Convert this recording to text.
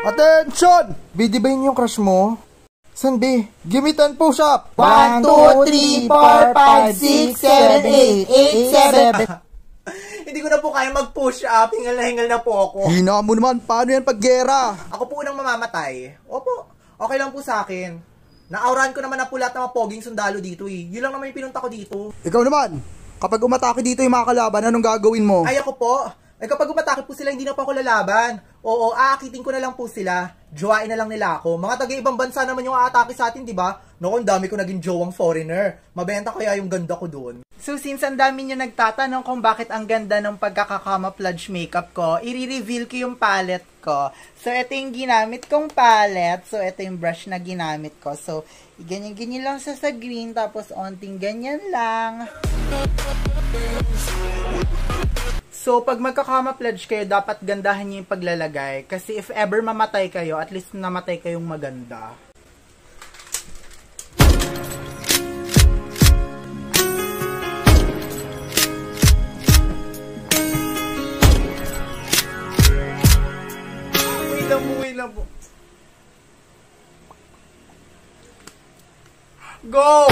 Attention! B, di ba yun yung crush mo? San B? Gimitan push up! 1, 2, 3, 4, 5, 6, 7, 8, 8, 7. Hindi ko na po kaya mag-push up. Hingal na po ako. Hina mo naman. Paano yan pag gera? Ako po unang mamamatay. Opo, okay lang po sa akin. Naauran ko naman na po lahat ng mga poging sundalo dito eh. Yun lang naman yung pinunta ko dito. Ikaw naman, kapag umatake dito yung mga kalaban, anong gagawin mo? Ay ako po. Ay kapag umatake po sila, hindi na po ako lalaban. Oo, aakitin ko na lang po sila. Jowain na lang nila ako. Mga taga-ibang bansa naman yung aatake sa atin, di ba? Noon, dami ko naging jowang foreigner. Mabenta kaya yung ganda ko doon. So, since ang dami nyo nagtatanong kung bakit ang ganda ng pagkaka-camouflage makeup ko, i-reveal ko yung palette ko. So, ito yung ginamit kong palette. So, ito yung brush na ginamit ko. So, ganyan-ganyan lang sa green, tapos onting ganyan lang. So, pag magka-camouflage kayo, dapat gandahan nyo yung paglalagay. Kasi if ever mamatay kayo, at least namatay kayong maganda. Wait lang po. Go!